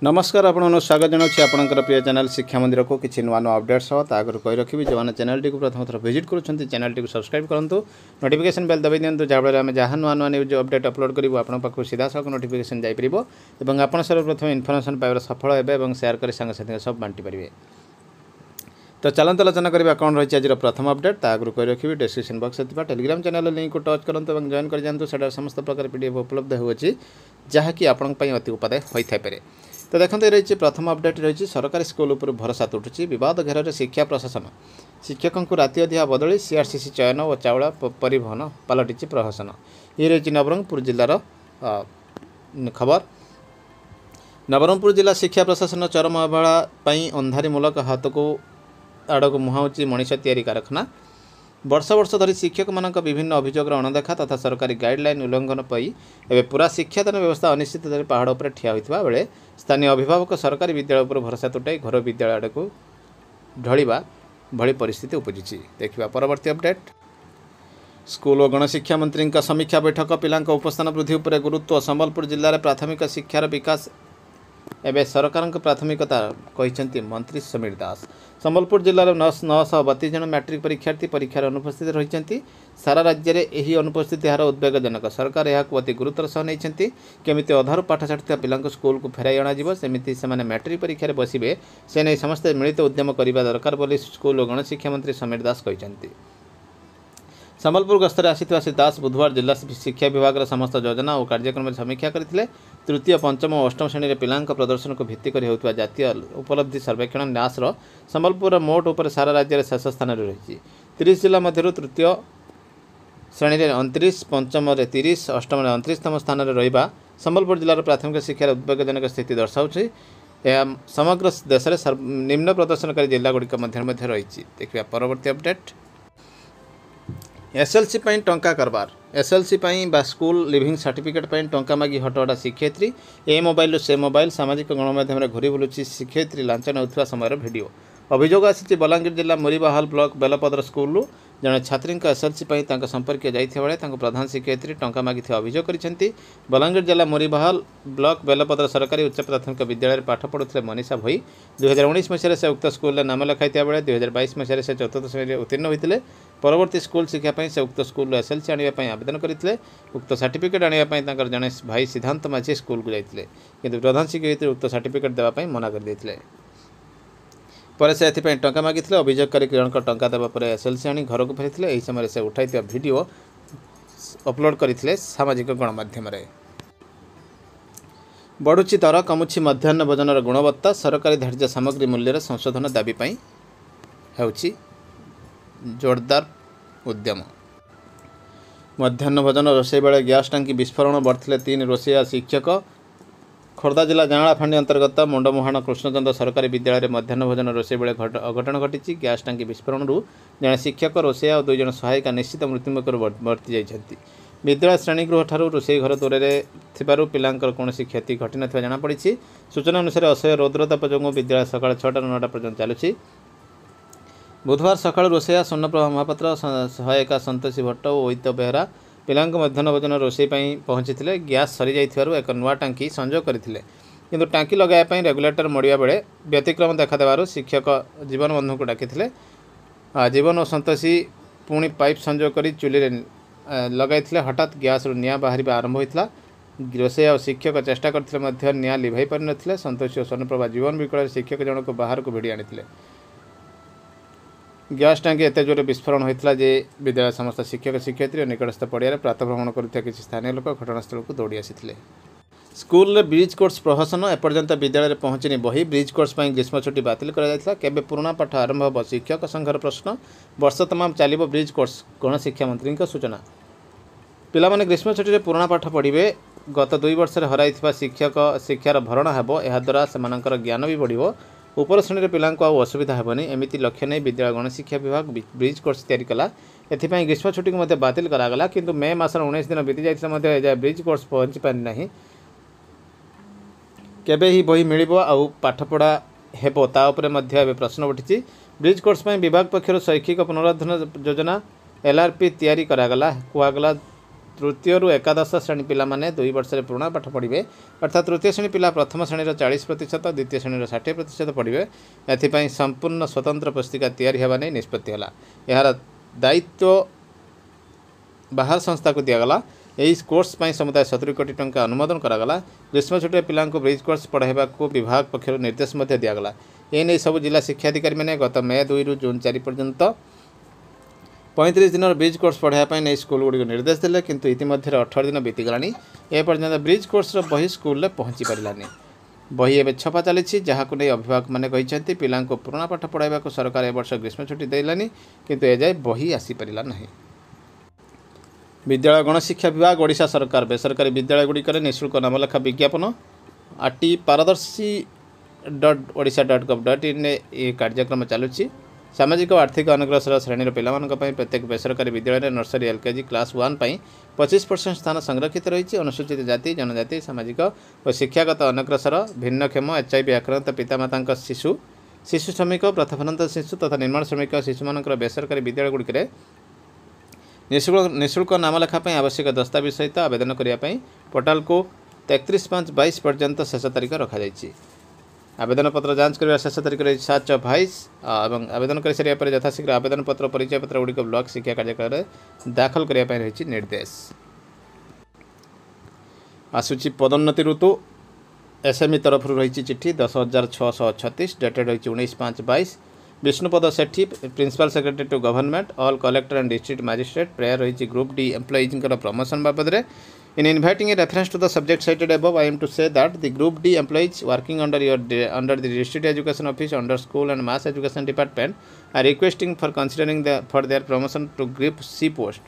नमस्कार आपण स्वागत जनाऊँ आपंकर प्रिय चैनल शिक्षा मंदिर को किसी नुआ नुआ अपडेट्स आगे कही रखी जो मैंने चैनल टी प्रथम थर विजिट करुँच चैनल टी सब्सक्राइब करूँ नोटिफिकेशन बेल दबाई दिंतु जहाँफल आम जहाँ नुआ नुआ न्यूज अपडेट अपलोड करूँ आपन पाखु सीधा सड़क नोटिफिकेशन जापर और आप सर्वप्रथम इनफर्मेशन पाइबार सफल हे सेयार कर सांगसाथी सब बांटी पारे। तो चलते आलोचना करवा कौन रही आज प्रथम अपडेट आगु कही रखी description box Telegram channel link को टच करूँ और जॉइन कर जातु से समस्त प्रकार पीडीएफ उपलब्ध होची जहाँकि आपण अति उपादाय होता है। तो देखते रही प्रथम अपडेट रही सरकारी स्कूल उपर भरोसा तुटुची विवाद घेर शिक्षा प्रशासन शिक्षकों को राति अधिया बदली सीआरसीसी चयन और चाउल परिवहन पलटि प्रहसन ये रही नवरंगपुर जिलार खबर। नवरंगपुर जिला शिक्षा प्रशासन चरम अवहेला अंधारीमूलक हाथ को आड़ को मुहाउची मनीष तैयारी कारखाना वर्ष वर्ष धरी शिक्षक मानक विभिन्न अभियोग अणदेखा तथा सरकारी गाइडलाइन उल्लंघन पाई एवं पूरा शिक्षादान व्यवस्था अनिश्चित धरी पहाड़ पर ठिया होता बेले स्थानीय अभिभावक सरकारी विद्यालय पर भरोसा तुटाई घर विद्यालय आड़ को ढलिबा भली परिस्थिति उपजी। देखिबा परवर्ती अपडेट। स्कूल और गणशिक्षा मंत्री समीक्षा बैठक पिलांक उपस्थान वृद्धि उपर गुरुत्व संबलपुर जिले में प्राथमिक शिक्षार विकास एवं सरकार प्राथमिकता कहते मंत्री समीर दास। संबलपुर जिलार 932 जन मैट्रिक परीक्षार्थी परीक्षार अनुपस्थित रही सारा राज्य में यही अनुपस्थिति हार उद्वेगजनक सरकार यह अति गुरुतर सह नहीं केमिति अधारू पाठ छाड़ता पिला स्कूल को फेराई अणाजिबो से मैट्रिक परीक्षा बसवे से नहीं समस्ते मिलित उद्यम करने दरकार बोली स्कूल और गणशिक्षा मंत्री समीर दास कहते। संबलपुर गस्तर आसीथिबा श्री दास बुधवार जिला शिक्षा विभाग समस्त योजना और कार्यक्रम समीक्षा करथिले। तृतीय पंचम और अष्टम श्रेणी में पिलांक प्रदर्शन को भित्ति कर होता जातीय उपलब्धि सर्वेक्षण न्यासर संबलपुर मोट उपर सारा राज्य में शेष स्थान रही 30 जिला मध्य तृतीय श्रेणी में 29 पंचम 30 अष्टम 29तम स्थान में रहा संबलपुर जिलार प्राथमिक शिक्षार उद्वेगजनक स्थिति दर्शाऊँच समग्र देश में निम्न प्रदर्शनकारी जिलागुड़िक मध्य रही। देखिए परवर्ती अपडेट। एसएलसी पई टंका करबार एसएलसी पई बा स्कूल लिविंग सर्टिफिकेट पई टंका मागी हटहटा शिक्षयित्री ए मोबाइल से मोबाइल सामाजिक गणमाध्यम घूरी बुलुची शिक्षयित्री लांच नेउथुवा समय वीडियो अभियोग आसी बलांगीर जिला मुरीबाहाल ब्लॉक बेलपदर स्कूल जड़े छात्री एसएलसी पई संपर्क जाइथिबा बेले प्रधान शिक्षयित्री टंका मागिथिबा अभियोग करिसेंती। बलांगीर जिला मुरीबाहाल ब्लॉक बेलपदर सरकारी उच्च प्राथमिक विद्यालय पाठ पढ़ुथिले मनीषा भई 2019 मसीह से उक्त स्कूल नाम लिखाइथिबा बेले 2022 मसीह से चतुर्थ श्रेणी में उत्तीर्ण होते परवर्ती स्कूल शिक्षा से उक्त स्कूल एसएलसी आने आवेदन करते उक्त सर्टिफिकेट आने जड़े भाई सिद्धांत माझी स्कूल को जाते किंतु प्रधान शिक्षयित्री उक्त सर्टिफिकेट देवाई मना कर पर से एथिपाई टंका मागिथिले अभियोगकारी जणक टंका देवा पर एसएलसी आनी घर को फेरिथिले। एही समय से उठाइथिबा वीडियो अपलोड करथिले सामाजिक गणमाध्यम रे। बढ़ुची दर कमुची मध्याह्न भोजनर गुणवत्ता सरकारी धार्य सामग्री मूल्य संशोधन दाबी पाई हेउची जोरदार उद्यम। मध्याह्न भोजन रोषेई बेले गैस टांकी विस्फोरण बढ़ते 3 रोषेया शिक्षक। खोर्धा जिला जांगड़ाफांडी अंतर्गत मुंडमुहाण कृष्णचंद्र सरकारी विद्यालय मध्याह्न भोजन रोषेई बेले अघटन घटी गैस टांकी विस्फोरण जड़े शिक्षक रोषेया और 2 जन सहायिका निश्चित मृत्युमुखर वर्ती जाइछन्ति। विद्यालय श्रेणीगृह ठारू रोषेई घर दूरे थिबारु पिलांकर कौनसी क्षति घटी नथिबा जଣା पड़िछि। सूचना अनुसार असह्य रौद्रताप जोगुं विद्यालय सकाळ 6टा 9टा पर्यंत चलुछि। बुधवार सकाळ रोषेया स्वर्णप्रभा महापात्र सहायिका संतोषी भट्ट और ओइत बेहरा पिलांक मध्याह्न भोजन रोषेई पहुंची गैस सरी जाइथिबारु एक नुआ टांकी संजोग करथिले किंतु टांकी लगाइबा रेगुलेटर मोड़िया बेले व्यतिक्रम देखा देवारु शिक्षक जीवन बंधु को डाकिथिले। जीवन और संतोषी पुणी पाइप संजोग कर चुली लगाइथिले हठात गैस निआं बाहर आरंभ होता रोषेया और शिक्षक चेष्टा करते निआं लिभाई पारि नथिले। संतोषी और स्वर्णप्रभा जीवन विकल शिक्षक जनक बाहर को भिड़ी आनिथिले। गैस टांकी एत जोर विस्फोरण होता जे विद्यालय समस्त शिक्षक शिक्षयित्री और निकटस्थ पड़िया प्रातः भ्रमण कर किसी स्थानीय लोक घटनास्थल को दौड़ी आसी। स्कूल ब्रिज कोर्स प्रहसन एपर्यंत विद्यालय पहुंचनी बही ब्रिज कोर्स पर ग्रीष्म छुट्टी बातिल केबे पुराणा पाठ आरंभ हो शिक्षक संघर प्रश्न वर्ष तमाम चलो ब्रिज कोर्स गणशिक्षा मंत्री सूचना। पिलामाने ग्रीष्म छुट्टी पुराणा पाठ पढ़े गत 2 वर्ष हर शिक्षक शिक्षार भरण हो याद्वारा से ज्ञान भी बढ़ उपर श्रेणी पिला असुविधा हेनी एमती लक्ष्य नहीं विद्यालय गणशिक्षा विभाग ब्रिज कोर्स तैयारी कला। एथिपाई ग्रीष्म छुट्टी को बातिल करागला किंतु मे मासर 19 दिन बीती जाए ब्रिज कोर्स पहुँची पारि नहीं। केबे ही बही मिलिबो आउ पाठपढ़ा हेबो ता उपरे मध्य एबे प्रश्न उठिछि। ब्रिज कोर्स विभाग पक्षर शैक्षिक पुनरुद्धार योजना एलआरपी तैयारी करागला कुआगला तृतीय रु एकादश श्रेणी पिला माने 2 वर्ष पुराणा पाठ पढ़े अर्थात तृतीय श्रेणी पिला प्रथम श्रेणी 40% द्वितीय श्रेणी 60% पढ़े एथि संपूर्ण स्वतंत्र पुस्तिका तैयारी होगा नहीं निष्पत्ति है। यार दायित्व बाहर संस्था को दिगला। यही कोर्स समुदाय 70 कोटी टंका अनुमोदन करागला। ग्रीष्म छुट्टी पिला ब्रिज कोर्स पढ़ाइबा को विभाग पक्षर निर्देश दिगला। एने सब जिला शिक्षा अधिकारी मैंने गत मे 2 रु जून 4 पर्यंत 35 दिन ब्रिज कोर्स पढ़ाई नहीं स्कूल गुड़ी निर्देश देले किंतु इतिमध्य 18 दिन बीतीगला। एपर्यंत ब्रिज कोर्स बही स्कूल पहुँची पारानी। बही एवं छपा चली जहाँ नहीं अभिभावक मैंने कहते पिला पुराणा पाठ पढ़ाइबा को सरकार ए वर्ष ग्रीष्म छुट्टी देलानी किंतु एजाए बही आसीपारा ना। विद्यालय गणशिक्षा विभाग ओडिशा सरकार बेसरकारी विद्यालय गुड़िक निःशुल्क नामलेखा विज्ञापन ati.paradharshi.odisha.gov.in ये कार्यक्रम चलुची। सामाजिक और आर्थिक अनग्रसर श्रेणी पिलामानक प्रत्येक बेसरकारी विद्यालय नर्सरी एलकेजी क्लास 1 25% स्थान संरक्षित रही। अनुसूचित जाति जनजाति सामाजिक और शिक्षागत अनग्रसर भिन्नक्षम HIV आक्रांत पितामाता शिशु शिशु श्रमिक प्रथमानंत शिशु तथा निर्माण श्रमिक शिशु मान बेसरकारी विद्यालय गुड़िक निःशुल्क नामलेखा आवश्यक दस्तावेज सहित आवेदन करने पोर्टाल को 31/5/22 पर्यंत शेष तारीख रखा जायछि। आवेदन पत्र जांच करने शेष तारीख रही 7/22 और आवेदन कर सारे यथाशीघ्र आवेदन पत्र परिचय पत्र गुड़िक ब्लॉक शिक्षा कार्यक्रम दाखल करने रही निर्देश। आसूची पदोन्नति ऋतु एसएमई तरफ रही चिठी 10,636 डेटेड रही 19/5/22। Vishnupad Sethi principal secretary to government all collector and district magistrate प्रेयर रही ग्रुप डी एम्प्लॉइज प्रमोशन बाबद में। In inviting a reference to the subject cited above, I am to say that the Group D employees working under the District Education Office under School and Mass Education Department are requesting for considering for their promotion to Group C post.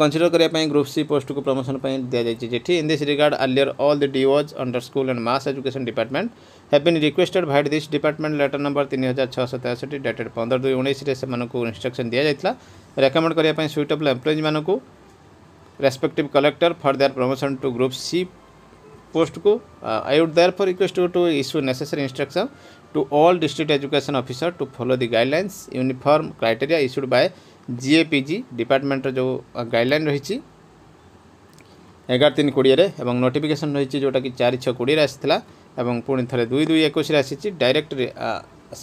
Consider करने Group C post को promotion दिया जायछि चिठी। In this regard, earlier all the DOs under School and Mass Education Department have been requested by this department letter number 3663 dated 15/2/19 रे सेमानकु instruction दिया जायतिला recommend करने suitable employees मानकु respective collector for their promotion to Group C post को I would therefore request you to issue necessary instruction to all district education officer to follow the guidelines uniform criteria issued by GAPG department जो guideline रही 11/3/20 रे एवं notification रही जोटा कि 4/6/20 आसीथिला एवं पुणी थरे 2/2/21 रे आसीछि direct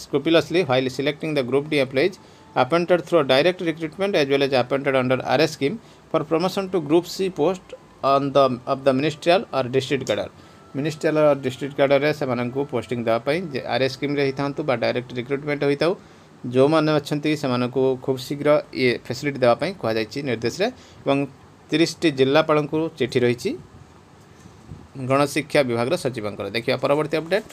scrupulously while selecting the Group D employees appointed through direct recruitment as well as appointed under RS scheme for promotion to Group C post on of the ministerial or district cadre. Ministerial or district cadre रे सेमानंकु posting देवा पई RS scheme रे हितांतु बा direct recruitment होइताउ जो माने अछंती सेमानंकु खूब शीघ्र ये फैसिलिटी देवा पई कहआ जायछि निर्देश रे एवं 30 टी जिल्लापालंकु चिठी रहिछि गणशिक्षा विभाग सचिवंकर। देखिए परवर्ती अपडेट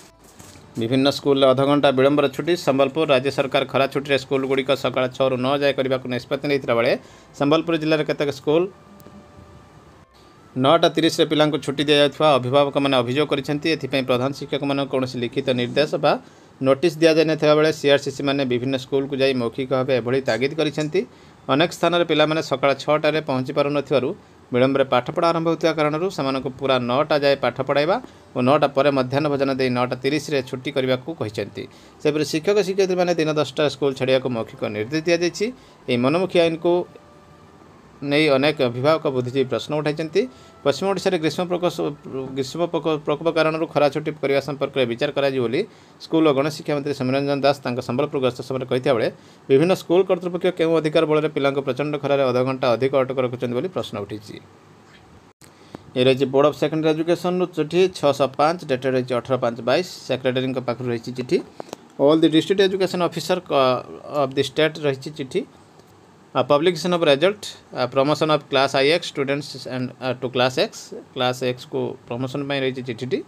विभिन्न स्कूल अध घंटा विलंबर छुट्टी संबलपुर राज्य सरकार खरा छुट्टी स्कूल गुड़िक सका 6 ରୁ 9 जाए करने को निष्पत्ति नहीं बेले संबलपुर जिले केतक स्कूल 9:30 पिला छुट्टी दि जाता अभिभावक मैंने अभियोग कर प्रधान शिक्षक मान कौन लिखित निर्देश बा नोटिस दि जाता बेले सीआरसीसी मैंने विभिन्न स्कूल को जाई मौखिक भाव एभली तागिद कर अनेक स्थान पे सका 6टार पहुँची पार न विलंबर पाठपढ़ा आरंभ होता कारण से पूरा 9टा जाए पाठ पढ़ाइबा और 9टा पर मध्याह्न भोजन दे 9:30 रे छुट्टी करने को कहते। सेपरि शिक्षक शिक्षयित्री मैंने दिन 10टा स्कूल छाड़िया मौखिक निर्देश दि जाइए। मनमुखी आईन को नहीं अनेक अभिभावक बुद्धिजीवी प्रश्न उठाई। पश्चिम ओडिशा ग्रीष्म प्रकोप कारण खरा छुट्टी करने संपर्क में विचार करा स्कूल और गणशिक्षा मंत्री सौम्यरंजन दास संबलपुर गस्त समय कहता बेले विभिन्न स्कूल कर्तृपक्ष केउं अधिकार बल में पिला प्रचंड खरार अध घंटा अधिक अटक रखुच्च प्रश्न उठी। ये रही बोर्ड ऑफ सेकेंडरी एजुकेशन चिठी 605 डेटेड रही 18/5/22 सेक्रेटरी पाखु रही चिठी all the district education officer of the state रही चिठी publication of result promotion of class IX students and to class X को प्रमोशन में रही चिठी।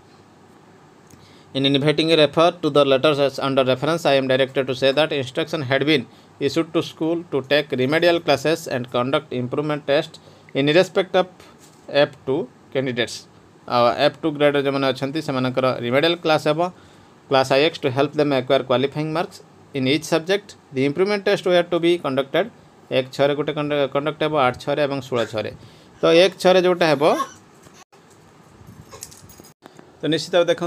In inviting a refer to the letters as under reference, I am directed to say that instruction had been issued to school to take remedial classes and conduct improvement tests in respect of F2 candidates. F2 grade जो मैंने अच्छी से remedial class है class IX to help them acquire qualifying marks in each subject. The improvement test were to be conducted 1/6 गोटे conduct हे 8/6 और 16/6 तो 1/6 जोटा हे तो निश्चित भाव देखो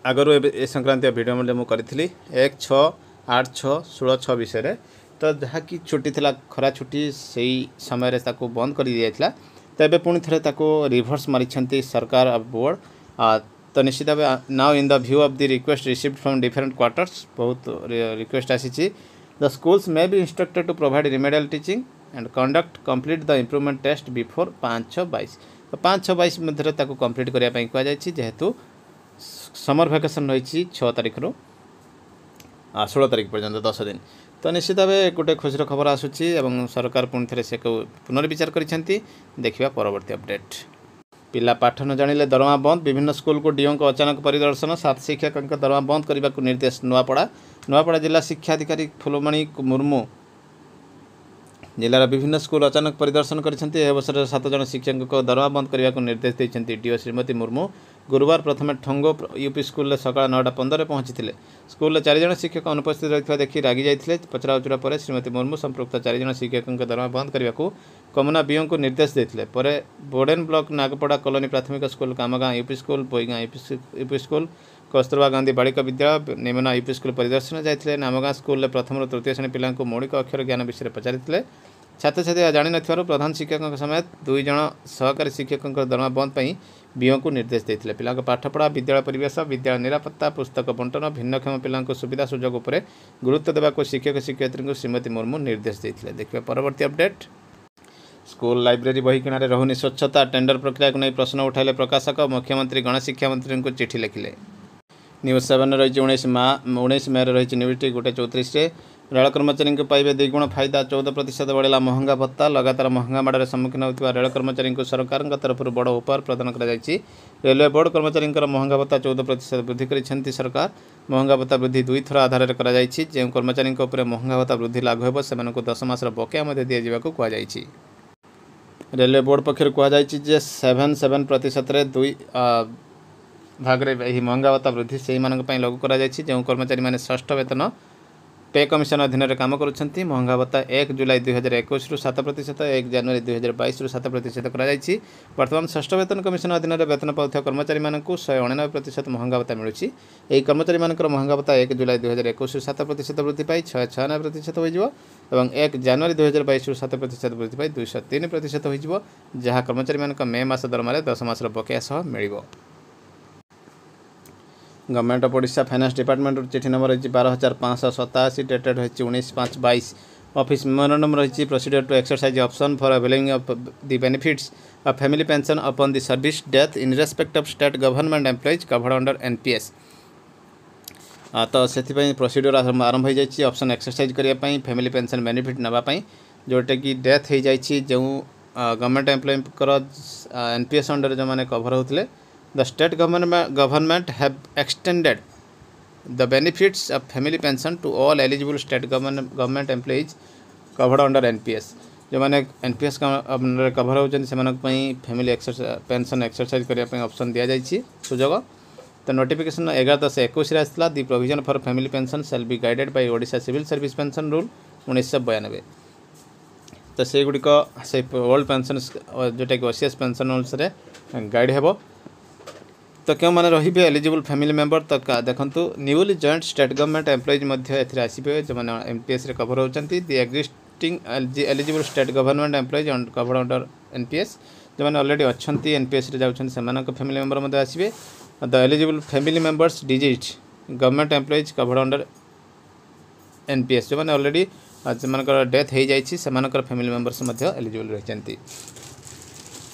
आगु ए संक्रांति भिडियो मुझे मुझे 1/6 8/6 16/6 विषय तो जहाँकि छुट्टी थिला खरा छुट्टी से समय ताको बंद कर दिया तेबे पुणी थे रिभर्स मारी सरकार ऑफ बोर्ड तो निश्चित भाव now in the view of the request received from different quarters बहुत रिक्वेस्ट आसी the schools may be instructed to provide remedial teaching and conduct complete the improvement test before 5/6/22 तो 5/6/22 मध्य complete करने कहुई जेहेतु summer vacation रही 6 तारिख रु 16 तारिख पर्यंत 10 दिन तो निश्चित भाव गोटे खुशी खबर आसूची एवं सरकार पुणी थे से पुनर्विचार करिसेंती देखिबा परवर्ती अपडेट। पिला पाठ न जानिले दरमा बंद विभिन्न स्कूल को डीओ को अचानक परिदर्शन 7 शिक्षक दरमा बंद करने को निर्देश नुआपड़ा जिला शिक्षा अधिकारी फुलमणि मुर्मू जिलार विभिन्न स्कूल अचानक परिदर्शन करछन्ती। ए अवसर 7 जन शिक्षक को दरमा बंद करने को निर्देश देइछन्ती डीओ श्रीमती मुर्मू गुरुवार प्रथम ठंगो यूपी स्कूल सकाळ 9:15 पहुंची स्कूल 4 जन शिक्षक अनुपस्थित रही देखि रागी जाइथिले पचरा उचरा पर श्रीमती मुर्मू संपृक्त 4 जन शिक्षक दरमा बंद करने को कमुना बीओ को निर्देश देते बोर्डेन ब्लॉक नागपड़ा कॉलोनी प्राथमिक स्कूल कामगाँ यूपी स्कूल बोईगाँ यूपी स्कूल कस्तूरबा गांधी बालिका विद्यालय निमना यूपी स्कूल परिदर्शन जाते नामगाँ स्कूल प्रथम तृतीय श्रेणी पिला मौलिक अक्षर ज्ञान विषय पचारि छात्र छात्री जाणी न प्रधान शिक्षक समेत 2 जन सहकारी शिक्षक दरमा बंद पर बीओ को निर्देश देते पिला पाठपढ़ा विद्यालय परिवेश विद्यालय निरापत्ता पुस्तक बंटन भिन्नक्षम पिला सुविधा सुजोग पर गुरुत्व देवाक शिक्षक शिक्षयित्री श्रीमती मुर्मू निर्देश देते। देखिए परवर्ती अपडेट। स्कूल लाइब्रेरी बही किणारे रहुनी स्वच्छता टेंडर प्रक्रिया को नहीं प्रश्न उठाइले प्रकाशक मुख्यमंत्री गणशिक्षा मंत्री को चिठी लिखिले। न्यूज 7 रही 19 मे रही न्यूज 1:34 रेल कर्मचारी को पाइबे 2 गुण फायदा 14% बढ़ेगा महंगा भत्ता लगातार महंगा माड़े सम्मुखीन होता रेल कर्मचारी को सरकार तरफ बड़ उपहार प्रदान कर रेलवे बोर्ड कर्मचारी महंगा भत्ता 14% वृद्धि कर सरकार महंगा भत्ता वृद्धि 2 थर आधार जो कर्मचारी महंगा भत्ता वृद्धि लागू हो से 10 मासर बकेया दि जावाई रेलवे बोर्ड पक्षर कहुई 7% 2 भाग में महंगा भत्ता वृद्धि से लागू कर जो कर्मचारी मैंने षष्ठ वेतन पे कमिशन अधीन में काम करुँच महंगा भत्ता 1 जुलाई 2021 रु 7%, 1 जनवरी 2022 रु 7% कर बर्तमान षष्ठ वेतन कमिशन अधीन में वेतन पाउथिबा कर्मचारी मानकु 199% महंगा भत्ता मिलुछि। एही कर्मचारी मानकर महंगा भत्ता 1 जुलाई 2021 रु 7% वृद्धि पाई 96% होइजिवो एवं 1 जनवरी 2022 रु 7% वृद्धि पाई 203% होइजिवो जहाँ कर्मचारी मानक मे मास दरमारे 10 मासर बकेया सह मिलिबो। Government of Odisha finance department चिठी नंबर रही 12587 डेटेड रही 19/5/22 ऑफिस मेमोरेंडम रही procedure to exercise option for availing of the benefits of family pension upon the service death in respect of state government employees covered under NPS. तो से procedure आरंभ हो जाए option exercise करने family pension benefit नापी जोटा कि death हो जाए जो गवर्नमेंट एम्प्लॉयर एनपीएस अंडर जो मैंने कवर होते The state government have extended the benefits of family pension to all eligible state government employees covered under NPS। जो मैंने NPS कवर होती फैमिली पेंशन एक्सरसाइज करने ऑप्शन दि जाइए सुजोग। तो नोटिफिकेशन 11/10/21 आसाला the provision for family pension shall be guided by Odisha civil service pension rule 1992। तो से गुड़िक से ओल्ड पेंशन जोटा कि ओसीएस पेंशन रूल्स गाइड हेबो। तो क्यों मैंने रही एलिजिबल फैमिली मेंबर तो देखंतु newly joint state government employees मध्य एथिरे आसीबे जो माने एमपीएस रे कवर होचंती the existing eligible state government employees cover under NPS जो माने ऑलरेडी अछंती एनपीएस रे जाउछन सेमानक फैमिली मेंबर मध्य आसीबे। द एलिजिबल फैमिली मेंबर्स डिजिट government employees cover under NPS जो माने ऑलरेडी सेमानकर डेथ हो जाइछि सेमानकर फैमिली मेंबर्स मध्य एलिजिबल रहिचंती।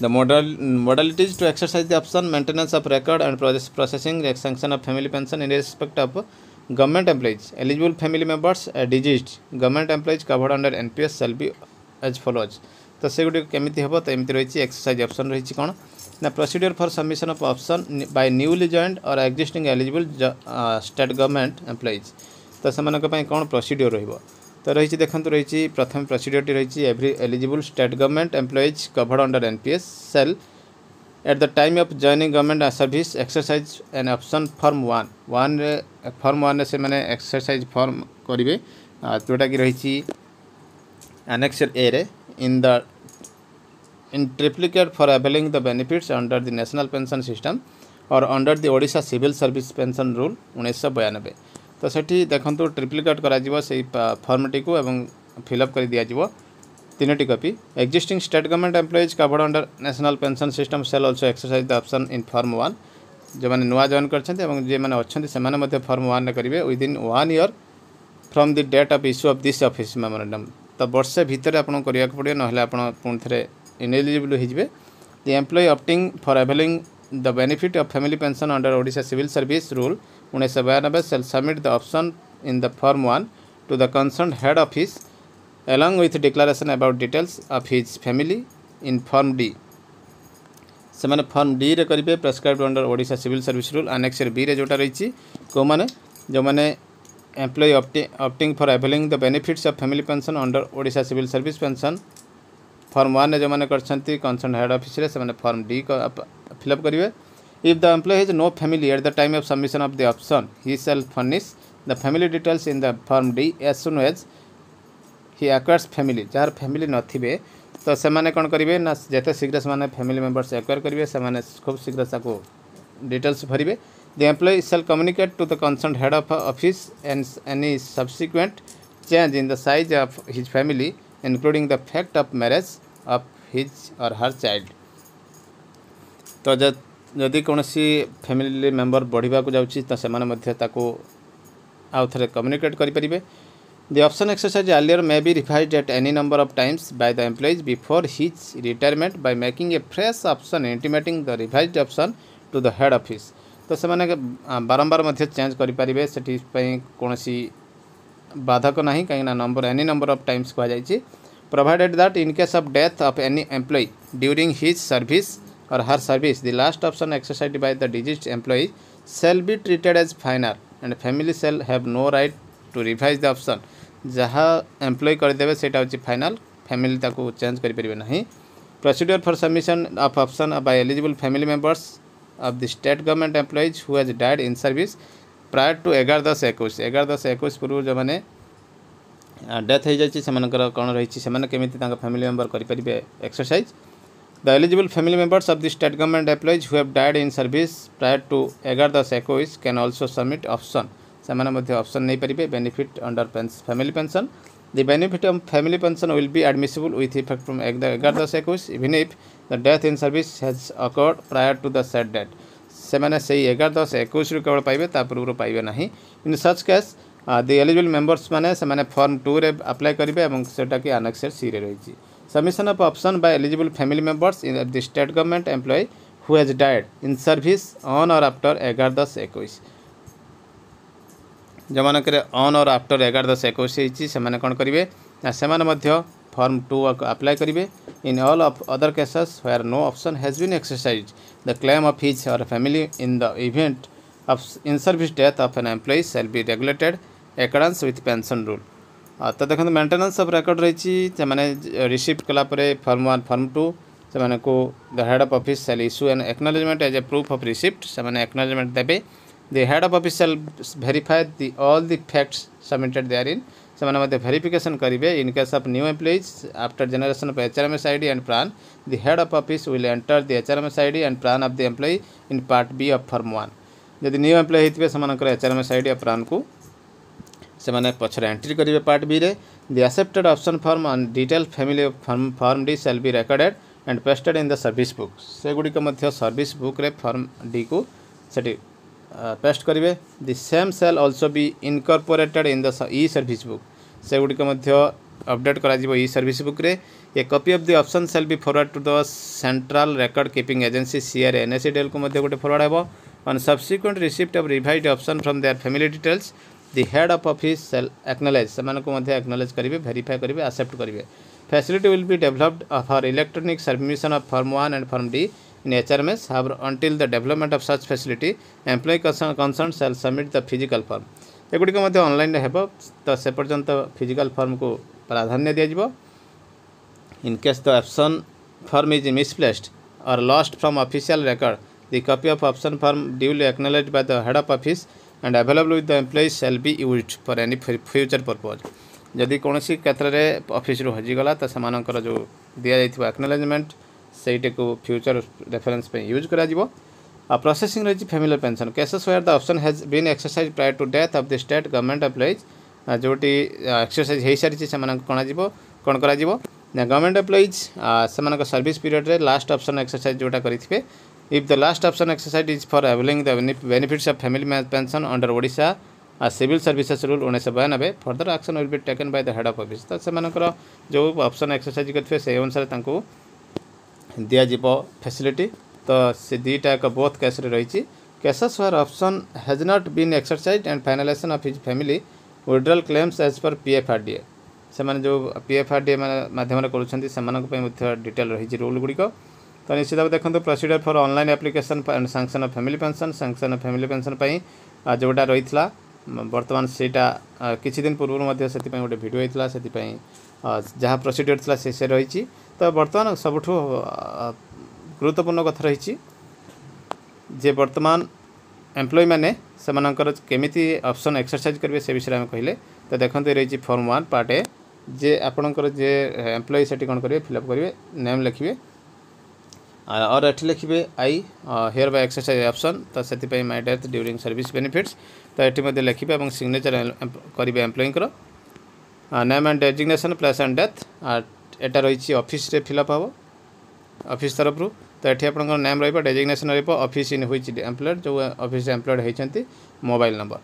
The modalities to exercise the option maintenance of record and processing sanction of family pension in respect of government employees eligible family members digit government employees covered under NPS shall be as follows। तो से good केमिति हेबो तो एमिति रही exercise option रही कौन ना procedure for submission of option by newly joint और existing eligible state government employees. तो से कौन प्रोसीडियर रहिबो तो रही देखो रही प्रथम प्रोसीडियर रही every eligible state government employees covered under NPS cell at the time of joining government service exercise an option form 1 से मैंने एक्सरसाइज फॉर्म करेंगे जोटा कि रही एनेक्सर ए रे in triplicate for availing the benefits under the national pension system और under the Odisha civil service pension rule 1992। तो सेठी देखंतु ट्रिप्लिकेट करा जिवो से फॉर्मटी को एवं फिलअप कर दिज्व 3टी copy. Existing state government employees covered under national pension system shall also exercise the option in form 1। जो मैंने नुआ जॉइन कर फॉर्म 1 ने करेंगे within 1 year from the date of issue of this office memorandum. तो वर्षे भितर आपको करिया पड़े ना आपड़ पुणी थे इनएलिजिबल हो। The employee opting for availing the benefit of family pension under Odisha civil service rule 1992 shall submit the option in the form 1 to the concerned head office along with declaration about details of his family in form D। से मैंने form D रे करेंगे prescribed under Odisha civil service rule annex B रे जोटा रही कौ मैंने जो मैंने employee opting for availing the benefits of family pension under Odisha civil service pension form 1 जो मैंने कंसर्न हेड ऑफिस रे से मैंने फॉर्म डी को फिलअप करेंगे। If the employee has no family at the time of submission of the option he shall furnish the family details in the form D as soon as he acquires family. जार family नथिबे तो से माने कौन करेंगे ना जिते शीघ्र से फैमिली मेम्बर्स एक्वायर करेंगे से खूब शीघ्र ताको डिटेल्स भरवे। The employee shall communicate to the concern head of office and any subsequent change in the size of his family including the fact of marriage of his or her child. तो जदि कौन family member बढ़ा जाऊँगी तो से आउ थे communicate करेंगे। The option exercise earlier may be revised at any number of times by the employees before his retirement by making a fresh option intimating the revised option to the head office। तो से माने बारंबार change करेंगे से कौन बाधक ना कहीं number any number of times कहुई। Provided that in case of death of any employee during his service or her service the last option exercised by the deceased employee shall be treated as final and family shall have no right to revise the option. जहाँ employee करदे से final family ताको change करें ना। Procedure for submission of option by eligible family members of the state government employees who has died in service prior to 11/10/21 11/10/21 पूर्व जो मैंने death हो जाए कौन रही केमी फैमिली मेम्बर करेंगे exercise. The eligible family members of the state government employees who have died in service prior to 11/10/21 can also submit option से ऑप्शन नहीं पारे benefit under family pension. The benefit of family pension will be admissible with effect from 11/10/21 even if the death in service has occurred prior to the set date. से 11/10/21 केवल पाइबे पूर्व पाइबे ना। इन such case the eligible members मैंने form 2 रे apply करेंगे और सेटा कि आनेक्सर सी रे रही। Submission of option by eligible family members in the state government employee who has died in service on और आफ्टर 11/10/21 जो मानक ऑन और आफ्टर 11/10/21 से कौन करेंगे से फॉर्म 2 अप्लाई करेंगे। In all of other cases where no option has been exercise the claim of his or family in the event of in service death of an employee shall be regulated according with pension rule. तो देखो maintenance of record रही मैंने receive कलापर form 1 form 2 से the head of office shall issue an acknowledgement as a proof of receipt से acknowledgement देवे। The head of office shall verify all the facts submitted therein से verification करेंगे। In case of new employees after generation of HRMS ID and PRAN the head of office will enter the HRMS ID and PRAN of the employee in part B of form 1। यदि new employ होते से HRMS ID और PRAN को से पछरे entry करेंगे part B रे। The accepted option form and detail family form D shall be recorded and pasted in the service book से गुड़िक सर्विस बुक रे फॉर्म डी को सेठी पेस्ट करेंगे। The same shall also be incorporated in the E service book से गुड़िक update करा E service book रे। A copy of the option shall be forward to the central record keeping agency CRA NSCDL को गोटे forward हेबो। On subsequent receipt of revised option from their family details the head of office shall acknowledge से acknowledge करेंगे verify करेंगे accept करेंगे। Facility will be developed for electronic submission of form 1 and form D in HRMS however until the development of such facility employee concerned shall submit the physical form। एगुड़िक online हेबो तो से पर्यंत physical form को प्राधान्य दिया। In case the option form is misplaced or lost from official record the copy of option form duly acknowledged by the head of office and available with the employee shall be used for any future purpose. जदि कौन क्षेत्र में office हजिगला तो से जो दि जाइए acknowledgement से को फ्यूचर रेफरेंस पे यूज करा जिवो। प्रोसेसिंग रही family pension cases where the option has been exercise prior to death of the state government employees जोटी एक्सरसाइज हो सारी से कौन करा गवर्नमेंट एम्प्लॉइज से सर्विस पीरियड रे लास्ट ऑप्शन एक्सरसाइज जोटा करेंगे if the last option exercise is for availing the benefits of family pension under Odisha civil services rule 1992 further action will be taken by the head of office. तो से जो option exercise करते से अनुसार दिज्व facility. तो से दुईटा एक बोथ केस रही cases where option has not been exercise and finalization of his family withdrawal claims as per PFRDA से जो पीएफआरडीए माध्यम से डिटेल रही रूल गुड़िक। तो निश्चित भाव देखो procedure for online application and sanction of family pension जोटा रही बर्तमान सेटा किछि दिन पूर्व से गोटे वीडियो होता से जहाँ प्रोसीजर था से रही। तो बर्तमान सबुठ गुरुत्वपूर्ण कथा रही जे बर्तमान एम्प्लॉय मैंने से केमिति ऑप्शन एक्सरसाइज करेंगे से विषय में कहले। तो देखते रही फॉर्म 1 पार्ट ए जे आपणकर जे एम्प्लॉय से कौन करेंगे फिलअप करेंगे नेम लिखिए और एठी लिखिए I hear bye exercise option. तो से my death during service benefits तो ये लिखिए और सिग्नेचर करेंगे employer name and designation place and death एटा रही ऑफिस रे फिलअप हम ऑफिस तरफ रू। तो ये आप नेम रही डेजिग्नेशन रही ऑफिस इन व्हिच एम्प्लॉयड जो ऑफिस एम्प्लॉयड होती मोबाइल नंबर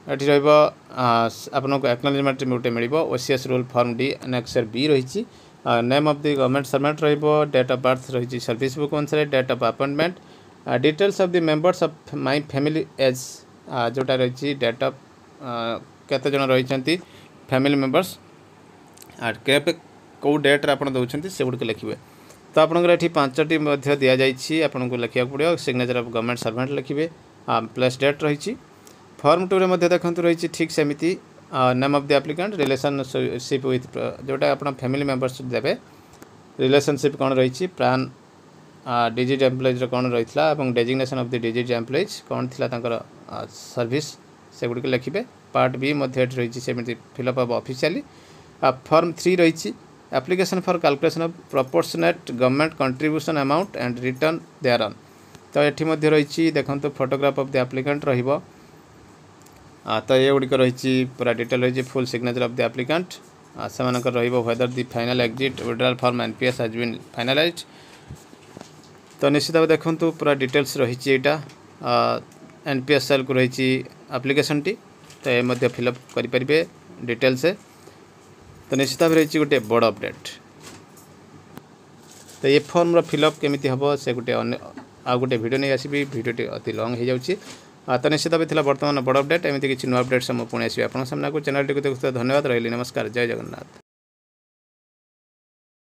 ये आपको एक्नॉलेजमेंट गोटे मिल OCS rule form D annexure B रही name of the government servant date of birth रही सर्विस बुक अनुसार date of appointment details of the members of my family as जोटा रही डेट ऑफ केते जन रही फैमिली मेंबर्स केpe कौ डेट्रे आप दौरान से गुड़ लिखे। तो आपंकर ये 5टी दि जाइए आपको लिखा पड़ो सिग्नेचर ऑफ गवर्नमेंट सर्वेंट लिखे प्लस डेट रही। फॉर्म 2 रे देखो रही ठीक सेमती name of the applicant relationship with जोटा आप फैमिली मेंबर्स देवे रिलेशनशिप कौन रही प्रान डिजिट एम्प्लॉइज कौन रही है designation of the digit employees कौन थी सर्विस से गुड़ लिखे। पार्ट बी रही सेमती फिलअप ऑफ ऑफिशियली। फॉर्म 3 रही application for calculation of proportionate government contribution amount and return thereon. तो ये रही देखो फोटोग्राफ ऑफ द एप्लिकेंट रहिबो। तो ये गुड़िक रही पूरा डिटेल रही full signature of the applicant से whether the final exit withdrawal form NPS has been finalised. तो निश्चित भाव देखो पूरा डिटेल्स रही एनपीएस सेल को रही एप्लिकेशन टी। तो ये फिलअप करेंगे डिटेल से। तो निश्चित भाव रही गोटे बड़ अपडेट। तो ये फॉर्म फिलअप केमिति हम से गोटे आ गोटे वीडियो नहीं आसबि वीडियोटी अति लॉन्ग हो जाउछि। तो निश्चित भाव बर्तमान बड़ अपडेट एमती किसी नुआ अपडेट से मुझे पुणी आसबि आपन सामना को चैनल टी देखुते धन्यवाद रही। नमस्कार जय जगन्नाथ।